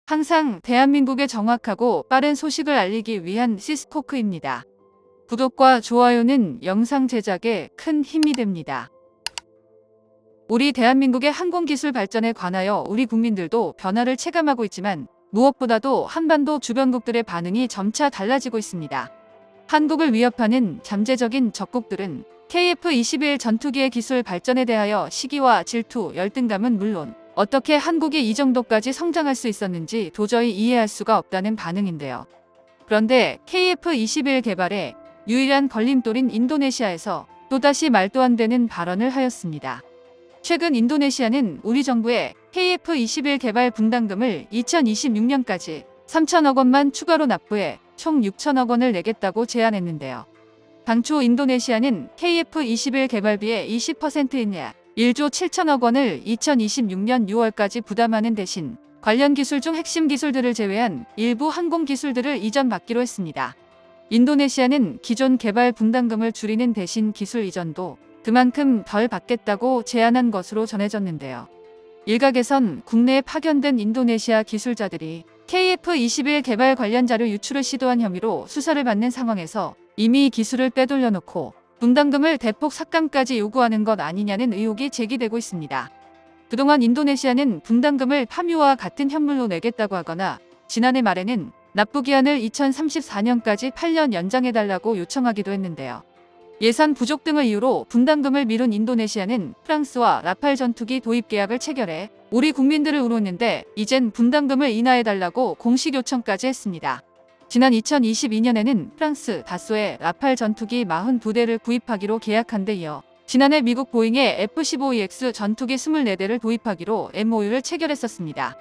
항상 대한민국의 정확하고 빠른 소식을 알리기 위한 시스코크입니다. 구독과 좋아요는 영상 제작에 큰 힘이 됩니다. 우리 대한민국의 항공기술 발전에 관하여 우리 국민들도 변화를 체감하고 있지만 무엇보다도 한반도 주변국들의 반응이 점차 달라지고 있습니다. 한국을 위협하는 잠재적인 적국들은 KF-21 전투기의 기술 발전에 대하여 시기와 질투, 열등감은 물론 어떻게 한국이 이 정도까지 성장할 수 있었는지 도저히 이해할 수가 없다는 반응인데요. 그런데 KF-21 개발에 유일한 걸림돌인 인도네시아에서 또다시 말도 안 되는 발언을 하였습니다. 최근 인도네시아는 우리 정부의 KF-21 개발 분담금을 2026년까지 3천억 원만 추가로 납부해 총 6천억 원을 내겠다고 제안했는데요. 당초 인도네시아는 KF-21 개발비의 20%인 약 1조 7천억 원을 2026년 6월까지 부담하는 대신 관련 기술 중 핵심 기술들을 제외한 일부 항공 기술들을 이전받기로 했습니다. 인도네시아는 기존 개발 분담금을 줄이는 대신 기술 이전도 그만큼 덜 받겠다고 제안한 것으로 전해졌는데요. 일각에선 국내에 파견된 인도네시아 기술자들이 KF-21 개발 관련 자료 유출을 시도한 혐의로 수사를 받는 상황에서 이미 기술을 빼돌려 놓고 분담금을 대폭 삭감까지 요구하는 것 아니냐는 의혹이 제기되고 있습니다. 그동안 인도네시아는 분담금을 파묘와 같은 현물로 내겠다고 하거나 지난해 말에는 납부 기한을 2034년까지 8년 연장해달라고 요청하기도 했는데요. 예산 부족 등을 이유로 분담금을 미룬 인도네시아는 프랑스와 라팔 전투기 도입 계약을 체결해 우리 국민들을 우롱했는데 이젠 분담금을 인하해달라고 공식 요청까지 했습니다. 지난 2022년에는 프랑스 다소의 라팔 전투기 42대를 구입하기로 계약한 데 이어 지난해 미국 보잉의 F-15EX 전투기 24대를 도입하기로 MOU를 체결했었습니다.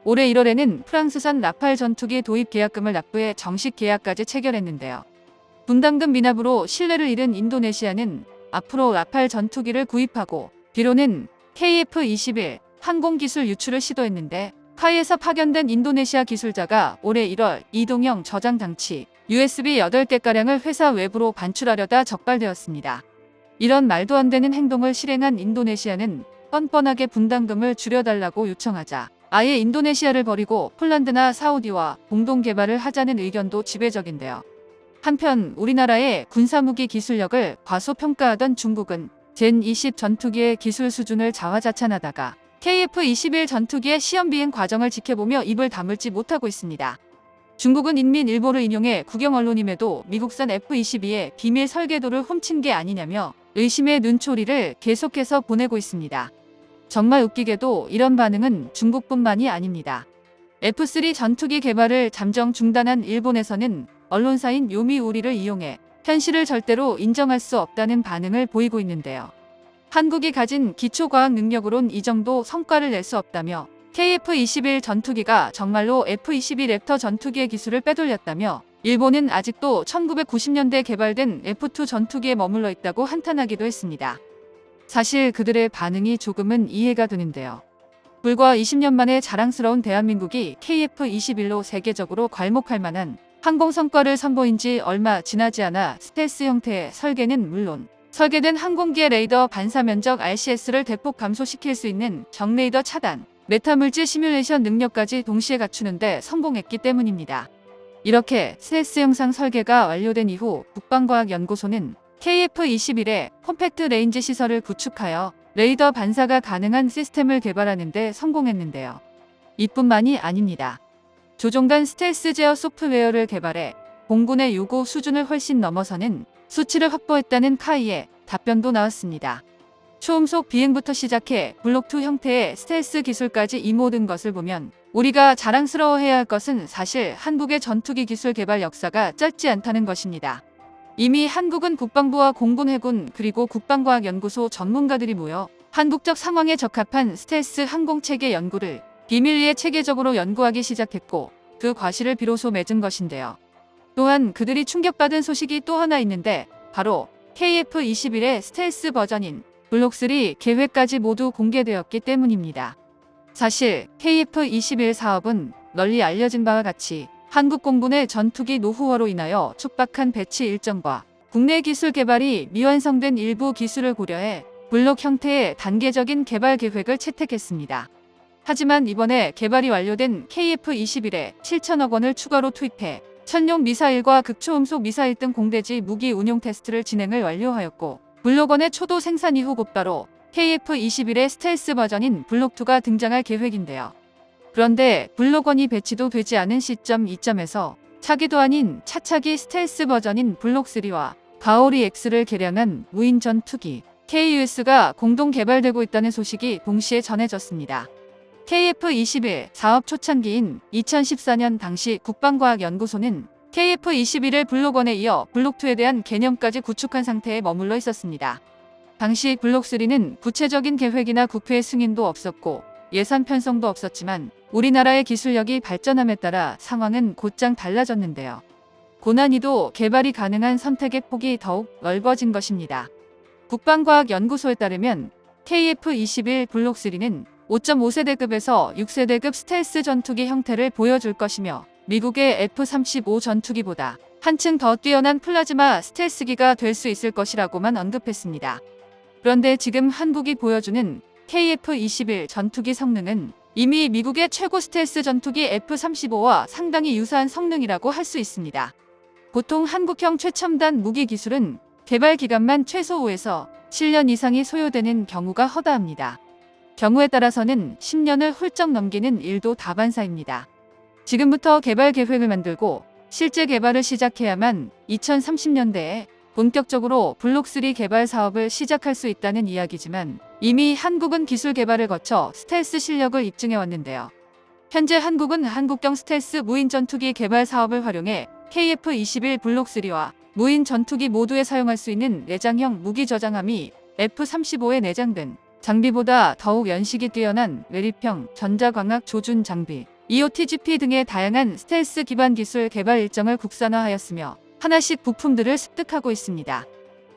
올해 1월에는 프랑스산 라팔 전투기 도입 계약금을 납부해 정식 계약까지 체결했는데요. 분담금 미납으로 신뢰를 잃은 인도네시아는 앞으로 라팔 전투기를 구입하고 뒤로는 KF-21 항공기술 유출을 시도했는데 카이에서 파견된 인도네시아 기술자가 올해 1월 이동형 저장 장치 USB 8개가량을 회사 외부로 반출하려다 적발되었습니다. 이런 말도 안 되는 행동을 실행한 인도네시아는 뻔뻔하게 분담금을 줄여달라고 요청하자 아예 인도네시아를 버리고 폴란드나 사우디와 공동 개발을 하자는 의견도 지배적인데요. 한편 우리나라의 군사무기 기술력을 과소평가하던 중국은 젠20 전투기의 기술 수준을 자화자찬하다가 KF-21 전투기의 시험 비행 과정을 지켜보며 입을 다물지 못하고 있습니다. 중국은 인민일보를 인용해 국영 언론임에도 미국산 F-22의 비밀 설계도를 훔친 게 아니냐며 의심의 눈초리를 계속해서 보내고 있습니다. 정말 웃기게도 이런 반응은 중국뿐만이 아닙니다. F-3 전투기 개발을 잠정 중단한 일본에서는 언론사인 요미우리를 이용해 현실을 절대로 인정할 수 없다는 반응을 보이고 있는데요. 한국이 가진 기초과학 능력으론 이 정도 성과를 낼 수 없다며 KF-21 전투기가 정말로 F-22 랩터 전투기의 기술을 빼돌렸다며 일본은 아직도 1990년대 개발된 F-2 전투기에 머물러 있다고 한탄하기도 했습니다. 사실 그들의 반응이 조금은 이해가 되는데요. 불과 20년 만에 자랑스러운 대한민국이 KF-21로 세계적으로 괄목할 만한 항공 성과를 선보인 지 얼마 지나지 않아 스텔스 형태의 설계는 물론 설계된 항공기의 레이더 반사 면적 RCS를 대폭 감소시킬 수 있는 정레이더 차단, 메타물질 시뮬레이션 능력까지 동시에 갖추는데 성공했기 때문입니다. 이렇게 스텔스 형상 설계가 완료된 이후 국방과학연구소는 KF-21의 컴팩트 레인지 시설을 구축하여 레이더 반사가 가능한 시스템을 개발하는 데 성공했는데요. 이뿐만이 아닙니다. 조종단 스텔스 제어 소프트웨어를 개발해 공군의 요구 수준을 훨씬 넘어서는 수치를 확보했다는 카이의 답변도 나왔습니다. 초음속 비행부터 시작해 블록2 형태의 스텔스 기술까지 이 모든 것을 보면 우리가 자랑스러워해야 할 것은 사실 한국의 전투기 기술 개발 역사가 짧지 않다는 것입니다. 이미 한국은 국방부와 공군 해군 그리고 국방과학연구소 전문가들이 모여 한국적 상황에 적합한 스텔스 항공체계 연구를 비밀리에 체계적으로 연구하기 시작했고 그 과실을 비로소 맺은 것인데요. 또한 그들이 충격받은 소식이 또 하나 있는데 바로 KF-21의 스텔스 버전인 블록3 계획까지 모두 공개되었기 때문입니다. 사실 KF-21 사업은 널리 알려진 바와 같이 한국 공군의 전투기 노후화로 인하여 촉박한 배치 일정과 국내 기술 개발이 미완성된 일부 기술을 고려해 블록 형태의 단계적인 개발 계획을 채택했습니다. 하지만 이번에 개발이 완료된 KF-21에 7천억 원을 추가로 투입해 천룡 미사일과 극초음속 미사일 등 공대지 무기 운용 테스트를 진행을 완료하였고, 블록원의 초도 생산 이후 곧바로 KF-21의 스텔스 버전인 블록2가 등장할 계획인데요. 그런데 블록1이 배치도 되지 않은 시점 이점에서 차기도 아닌 차차기 스텔스 버전인 블록3와 가오리 X를 개량한 무인 전투기 KUS가 공동 개발되고 있다는 소식이 동시에 전해졌습니다. KF-21 사업 초창기인 2014년 당시 국방과학연구소는 KF-21을 블록1에 이어 블록2에 대한 개념까지 구축한 상태에 머물러 있었습니다. 당시 블록3는 구체적인 계획이나 국회 승인도 없었고 예산 편성도 없었지만 우리나라의 기술력이 발전함에 따라 상황은 곧장 달라졌는데요. 고난이도 개발이 가능한 선택의 폭이 더욱 넓어진 것입니다. 국방과학연구소에 따르면 KF-21 블록3는 5.5세대급에서 6세대급 스텔스 전투기 형태를 보여줄 것이며 미국의 F-35 전투기보다 한층 더 뛰어난 플라즈마 스텔스기가 될 수 있을 것이라고만 언급했습니다. 그런데 지금 한국이 보여주는 KF-21 전투기 성능은 이미 미국의 최고 스텔스 전투기 F-35와 상당히 유사한 성능이라고 할 수 있습니다. 보통 한국형 최첨단 무기 기술은 개발 기간만 최소 5에서 7년 이상이 소요되는 경우가 허다합니다. 경우에 따라서는 10년을 훌쩍 넘기는 일도 다반사입니다. 지금부터 개발 계획을 만들고 실제 개발을 시작해야만 2030년대에 본격적으로 블록3 개발 사업을 시작할 수 있다는 이야기지만 이미 한국은 기술 개발을 거쳐 스텔스 실력을 입증해 왔는데요. 현재 한국은 한국형 스텔스 무인 전투기 개발 사업을 활용해 KF-21 블록3와 무인 전투기 모두에 사용할 수 있는 내장형 무기 저장함이 F-35에 내장된 장비보다 더욱 연식이 뛰어난 외립형 전자광학 조준 장비, EOTGP 등의 다양한 스텔스 기반 기술 개발 일정을 국산화하였으며 하나씩 부품들을 습득하고 있습니다.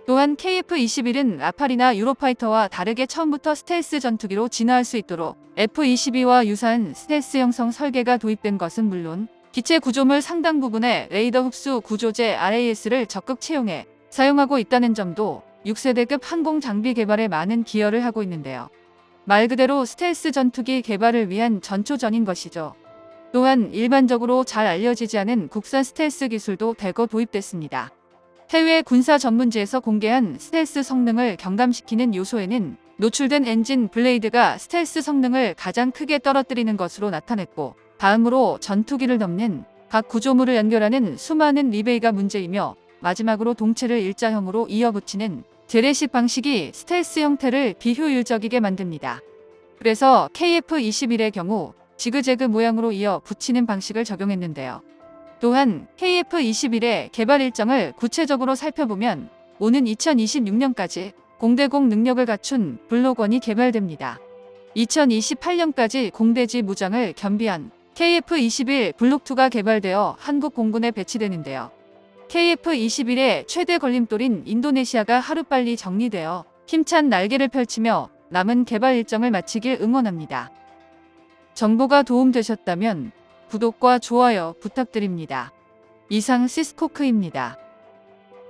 또한 KF-21은 라팔이나 유로파이터와 다르게 처음부터 스텔스 전투기로 진화할 수 있도록 F-22와 유사한 스텔스 형성 설계가 도입된 것은 물론 기체 구조물 상당 부분에 레이더 흡수 구조재 RAS를 적극 채용해 사용하고 있다는 점도 6세대급 항공 장비 개발에 많은 기여를 하고 있는데요. 말 그대로 스텔스 전투기 개발을 위한 전초전인 것이죠. 또한 일반적으로 잘 알려지지 않은 국산 스텔스 기술도 대거 도입됐습니다. 해외 군사 전문지에서 공개한 스텔스 성능을 경감시키는 요소에는 노출된 엔진 블레이드가 스텔스 성능을 가장 크게 떨어뜨리는 것으로 나타냈고, 다음으로 전투기를 덮는 각 구조물을 연결하는 수많은 리베이가 문제이며, 마지막으로 동체를 일자형으로 이어붙이는 재래식 방식이 스텔스 형태를 비효율적이게 만듭니다. 그래서 KF-21의 경우 지그재그 모양으로 이어 붙이는 방식을 적용했는데요. 또한 KF-21의 개발 일정을 구체적으로 살펴보면 오는 2026년까지 공대공 능력을 갖춘 블록1이 개발됩니다. 2028년까지 공대지 무장을 겸비한 KF-21 블록2가 개발되어 한국 공군에 배치되는데요. KF-21의 최대 걸림돌인 인도네시아가 하루빨리 정리되어 힘찬 날개를 펼치며 남은 개발 일정을 마치길 응원합니다. 정보가 도움되셨다면 구독과 좋아요 부탁드립니다. 이상 시스코크입니다.